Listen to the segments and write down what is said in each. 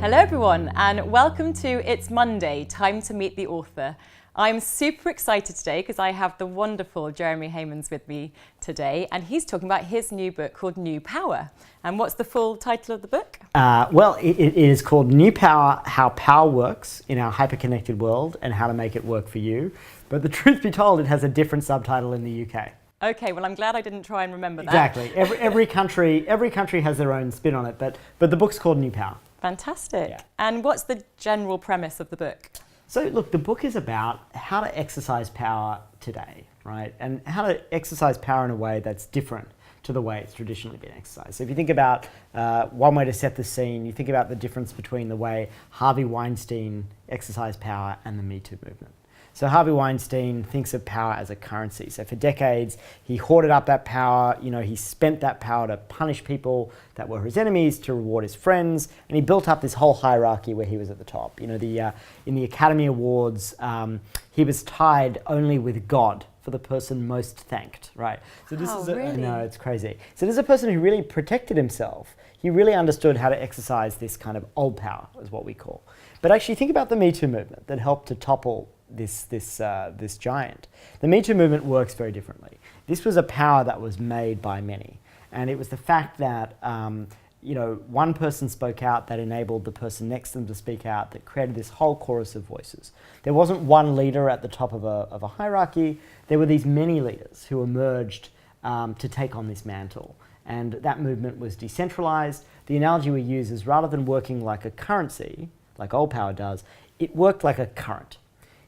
Hello everyone, and welcome to It's Monday, time to meet the author. I'm super excited today because I have the wonderful Jeremy Heimans with me today, and he's talking about his new book called New Power. And what's the full title of the book? It is called New Power, How Power Works in Our Hyperconnected World and How to Make It Work for You. But the truth be told, it has a different subtitle in the UK. Okay, well I'm glad I didn't try and remember that. Exactly. Every country has their own spin on it, but the book's called New Power. Fantastic. Yeah. And what's the general premise of the book? So look, the book is about how to exercise power today, right? And how to exercise power in a way that's different to the way it's traditionally been exercised. So if you think about one way to set the scene, you think about the difference between the way Harvey Weinstein exercised power and the Me Too movement. So Harvey Weinstein thinks of power as a currency. So for decades, he hoarded up that power. He spent that power to punish people that were his enemies, to reward his friends, and he built up this whole hierarchy where he was at the top. In the Academy Awards, he was tied only with God for the person most thanked, right? So this is really? I know, it's crazy. So this is a person who really protected himself. He really understood how to exercise this kind of old power, is what we call. But actually, think about the Me Too movement that helped to topple this giant. The Me Too movement works very differently. This was a power that was made by many, and it was the fact that one person spoke out that enabled the person next to them to speak out, that created this whole chorus of voices. There wasn't one leader at the top of a hierarchy. There were these many leaders who emerged to take on this mantle, and that movement was decentralized. The analogy we use is, rather than working like a currency, like old power does, it worked like a current.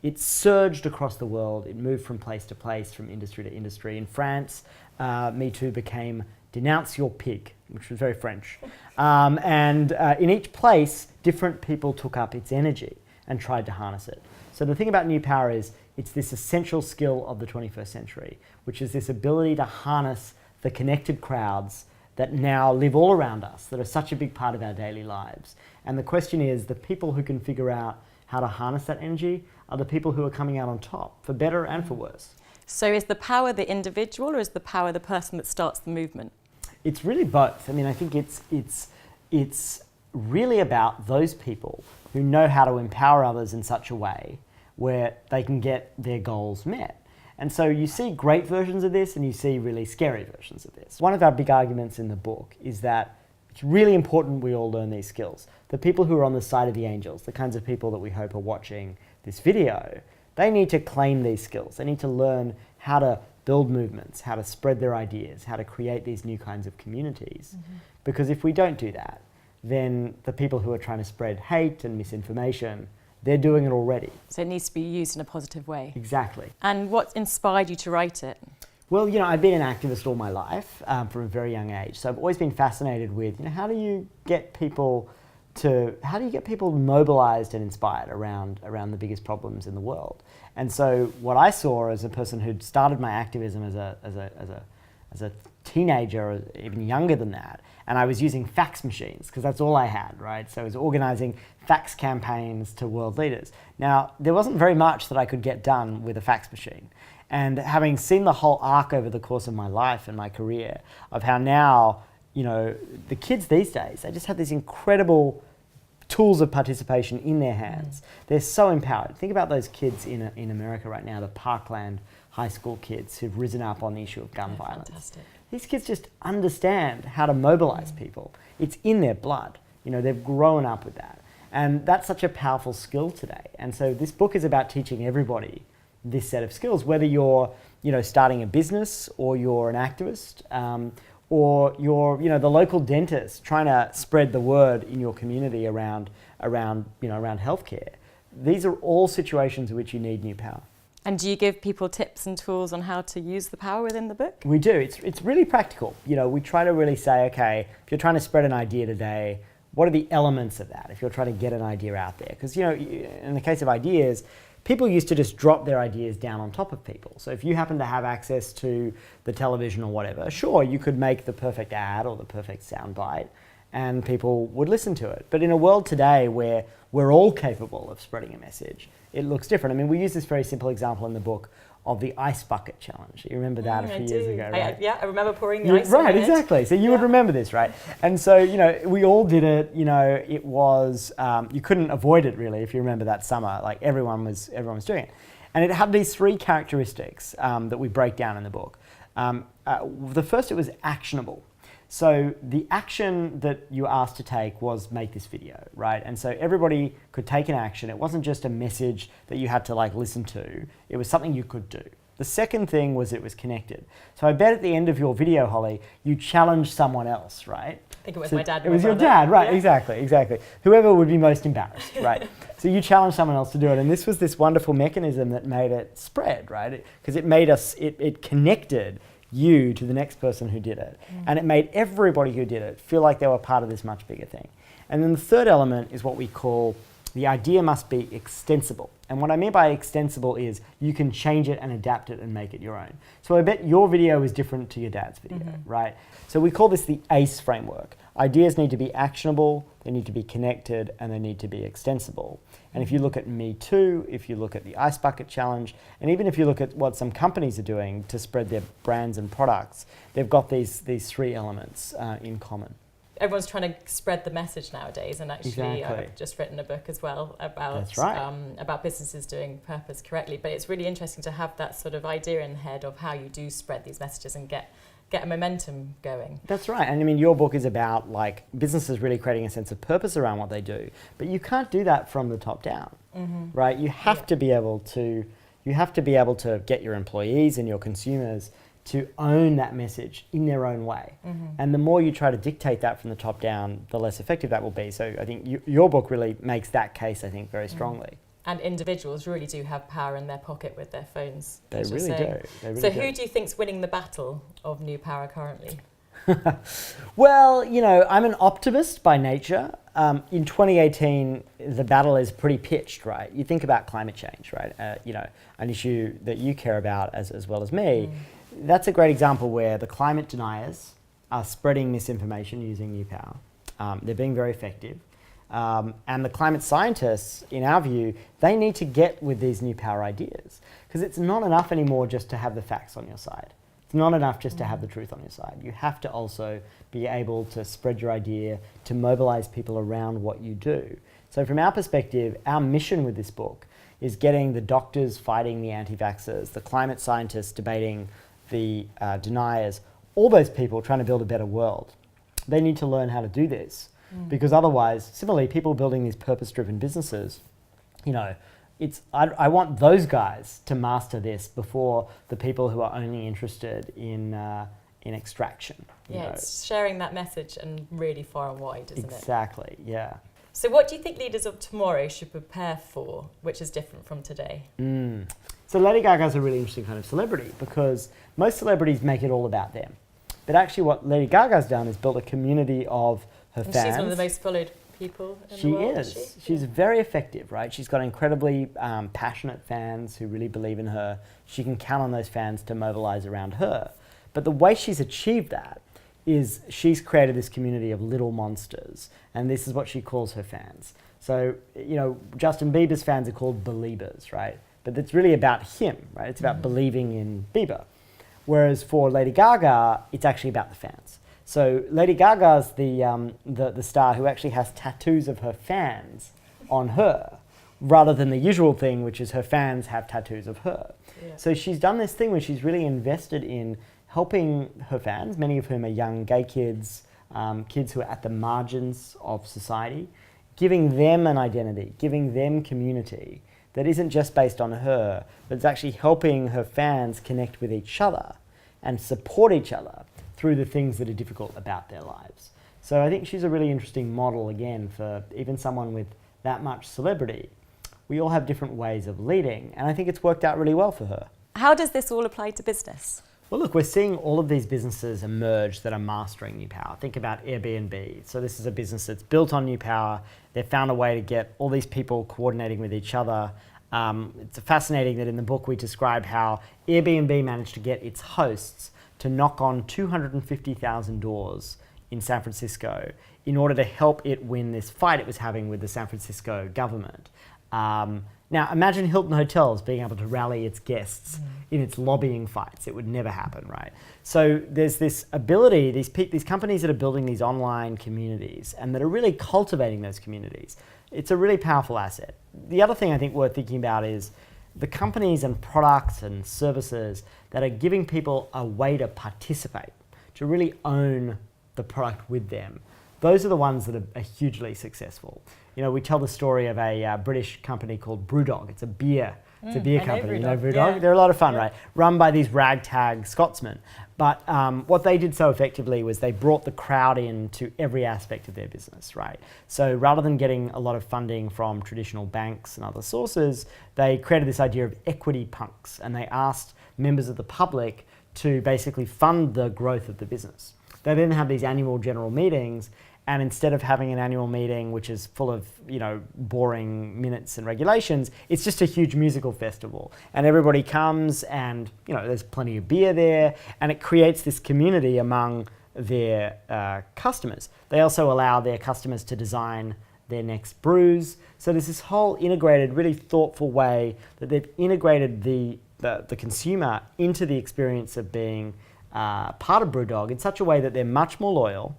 It surged across the world. It moved from place to place, from industry to industry. In France, Me Too became "Denounce your pig," which was very French. In each place, different people took up its energy and tried to harness it. So the thing about New Power is, it's this essential skill of the 21st century, which is this ability to harness the connected crowds that now live all around us, that are such a big part of our daily lives. And the question is, the people who can figure out how to harness that energy are the people who are coming out on top, for better and for worse. So is the power the individual, or is the power the person that starts the movement? It's really both. I mean, I think it's really about those people who know how to empower others in such a way where they can get their goals met. And so you see great versions of this and you see really scary versions of this. One of our big arguments in the book is that it's really important we all learn these skills. The people who are on the side of the angels, the kinds of people that we hope are watching this video, they need to claim these skills. They need to learn how to build movements, how to spread their ideas, how to create these new kinds of communities. Mm-hmm. Because if we don't do that, then the people who are trying to spread hate and misinformation, they're doing it already. So it needs to be used in a positive way. Exactly. And what inspired you to write it? Well, I've been an activist all my life from a very young age. So I've always been fascinated with, how do you get people mobilized and inspired around the biggest problems in the world? And so what I saw as a person who'd started my activism as a teenager, or even younger than that, and I was using fax machines because that's all I had, right? So I was organizing fax campaigns to world leaders. Now, there wasn't very much that I could get done with a fax machine. And having seen the whole arc over the course of my life and my career of how now, the kids these days, they just have these incredible tools of participation in their hands. They're so empowered. Think about those kids in America right now, the Parkland high school kids who've risen up on the issue of gun violence. Fantastic. These kids just understand how to mobilize people. It's in their blood. They've grown up with that. And that's such a powerful skill today. And so this book is about teaching everybody this set of skills, whether you're starting a business, or you're an activist, or you're the local dentist trying to spread the word in your community around healthcare. These are all situations in which you need new power. And do you give people tips and tools on how to use the power within the book? We do. It's really practical. We try to really say, okay, if you're trying to spread an idea today, what are the elements of that? If you're trying to get an idea out there, because in the case of ideas, people used to just drop their ideas down on top of people. So if you happen to have access to the television or whatever, sure, you could make the perfect ad or the perfect soundbite and people would listen to it. But in a world today where we're all capable of spreading a message, it looks different. I mean, we use this very simple example in the book of the ice bucket challenge. You remember that a few years ago, right? I remember pouring the ice on Right, my head. exactly. So you would remember this, right? And so, we all did it. It was, you couldn't avoid it really if you remember that summer. Like everyone was doing it. And it had these 3 characteristics that we break down in the book. The first, it was actionable. So the action that you were asked to take was make this video, right? And so everybody could take an action. It wasn't just a message that you had to listen to. It was something you could do. The second thing was it was connected. So I bet at the end of your video, Holly, you challenged someone else, right? I think it was my dad. It was your dad, right? Yeah. Exactly. Whoever would be most embarrassed, right? So you challenged someone else to do it. And this was this wonderful mechanism that made it spread, right? Because it connected you to the next person who did it. And it made everybody who did it feel like they were part of this much bigger thing. And then the third element is what we call the idea must be extensible. And what I mean by extensible is you can change it and adapt it and make it your own. So I bet your video is different to your dad's video, right? So we call this the ACE framework. Ideas need to be actionable, they need to be connected, and they need to be extensible. And if you look at Me Too, if you look at the Ice Bucket Challenge, and even if you look at what some companies are doing to spread their brands and products, they've got these 3 elements in common. Everyone's trying to spread the message nowadays, and actually Exactly. I've just written a book as well about That's right. about businesses doing purpose correctly. But it's really interesting to have that sort of idea in the head of how you do spread these messages and get a momentum going. That's right. And I mean, your book is about businesses really creating a sense of purpose around what they do, but you can't do that from the top down, right? You have to be able to get your employees and your consumers to own that message in their own way. And the more you try to dictate that from the top down, the less effective that will be. So I think your book really makes that case, I think, very strongly. And individuals really do have power in their pocket with their phones. They really do. So who do you think's winning the battle of new power currently? Well, I'm an optimist by nature. In 2018, the battle is pretty pitched, right? You think about climate change, right? An issue that you care about as well as me. That's a great example where the climate deniers are spreading misinformation using new power. They're being very effective. And the climate scientists, in our view, they need to get with these new power ideas, because it's not enough anymore just to have the facts on your side. It's not enough just to have the truth on your side. You have to also be able to spread your idea, to mobilize people around what you do. So from our perspective, our mission with this book is getting the doctors fighting the anti-vaxxers, the climate scientists debating the deniers, all those people trying to build a better world. They need to learn how to do this. Because otherwise, similarly, people building these purpose-driven businesses, I want those guys to master this before the people who are only interested in extraction. It's sharing that message and really far and wide, isn't it? Exactly, yeah. So what do you think leaders of tomorrow should prepare for, which is different from today? So Lady Gaga's a really interesting kind of celebrity, because most celebrities make it all about them. But actually what Lady Gaga's done is build a community of her fans. She's one of the most followed people in the world, She is. She's very effective, right? She's got incredibly passionate fans who really believe in her. She can count on those fans to mobilize around her. But the way she's achieved that is she's created this community of little monsters, and this is what she calls her fans. So, Justin Bieber's fans are called Beliebers, right? But it's really about him, right? It's about believing in Bieber. Whereas for Lady Gaga, it's actually about the fans. So Lady Gaga's the star who actually has tattoos of her fans on her, rather than the usual thing, which is her fans have tattoos of her. Yeah. So she's done this thing where she's really invested in helping her fans, many of whom are young gay kids, kids who are at the margins of society, giving them an identity, giving them community that isn't just based on her, but it's actually helping her fans connect with each other and support each other through the things that are difficult about their lives. So I think she's a really interesting model, again, for even someone with that much celebrity. We all have different ways of leading, and I think it's worked out really well for her. How does this all apply to business? Well, look, we're seeing all of these businesses emerge that are mastering new power. Think about Airbnb. So this is a business that's built on new power. They've found a way to get all these people coordinating with each other. It's fascinating that in the book we describe how Airbnb managed to get its hosts to knock on 250,000 doors in San Francisco in order to help it win this fight it was having with the San Francisco government. Now, imagine Hilton Hotels being able to rally its guests in its lobbying fights. It would never happen, right? So there's this ability, these companies that are building these online communities and that are really cultivating those communities. It's a really powerful asset. The other thing I think worth thinking about is the companies and products and services that are giving people a way to participate, to really own the product with them. Those are the ones that are hugely successful. You know, we tell the story of a British company called Brewdog. It's a beer company. You know Brewdog? Yeah. They're a lot of fun, right? Run by these ragtag Scotsmen. But what they did so effectively was they brought the crowd into every aspect of their business, right? So rather than getting a lot of funding from traditional banks and other sources, they created this idea of equity punks, and they asked members of the public to basically fund the growth of the business. They then have these annual general meetings, and instead of having an annual meeting which is full of, boring minutes and regulations, it's just a huge musical festival. And everybody comes and, there's plenty of beer there, and it creates this community among their customers. They also allow their customers to design their next brews. So there's this whole integrated, really thoughtful way that they've integrated the consumer into the experience of being part of Brewdog in such a way that they're much more loyal.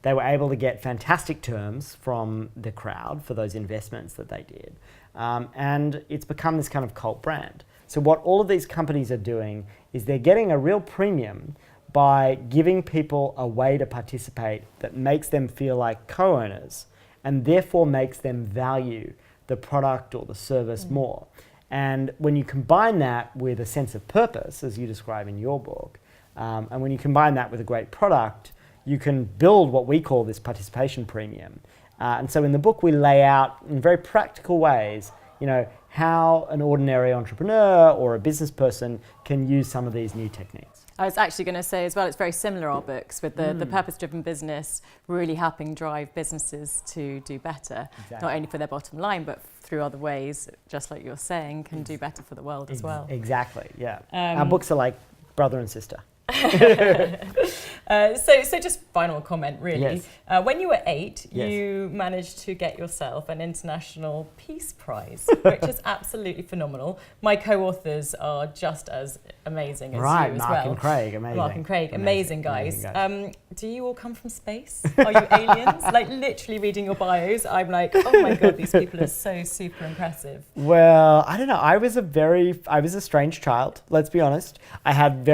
They were able to get fantastic terms from the crowd for those investments that they did. And it's become this kind of cult brand. So what all of these companies are doing is they're getting a real premium by giving people a way to participate that makes them feel like co-owners and therefore makes them value the product or the service more. And when you combine that with a sense of purpose, as you describe in your book, and when you combine that with a great product, you can build what we call this participation premium. And so in the book, we lay out in very practical ways, how an ordinary entrepreneur or a business person can use some of these new techniques. I was actually going to say as well, it's very similar, our books, with the purpose-driven business really helping drive businesses to do better, not only for their bottom line, but through other ways, just like you're saying, can do better for the world as well. Exactly, yeah. Our books are like brother and sister. So just final comment, really. Yes. When you were 8, you managed to get yourself an International Peace Prize, which is absolutely phenomenal. My co-authors are just as amazing as you as well. Mark and Craig, amazing. Mark and Craig, amazing guys. Do you all come from space? Are you aliens? Like, literally reading your bios, I'm like, oh my God, these people are so super impressive. Well, I don't know. I was a strange child, let's be honest. I had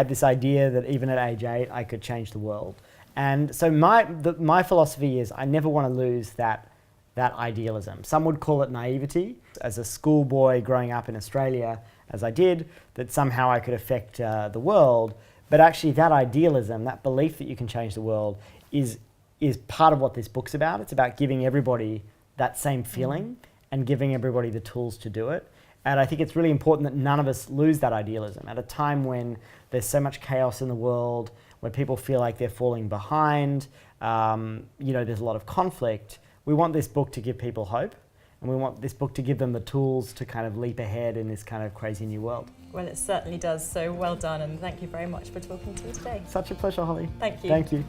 this idea that even at age 8, I could change the world. And so my philosophy is I never want to lose that idealism. Some would call it naivety. As a schoolboy growing up in Australia, as I did, that somehow I could affect the world. But actually that idealism, that belief that you can change the world is part of what this book's about. It's about giving everybody that same feeling and giving everybody the tools to do it. And I think it's really important that none of us lose that idealism at a time when there's so much chaos in the world, where people feel like they're falling behind, there's a lot of conflict. We want this book to give people hope, and we want this book to give them the tools to kind of leap ahead in this kind of crazy new world. Well, it certainly does. So well done, and thank you very much for talking to me today. Such a pleasure, Holly. Thank you. Thank you.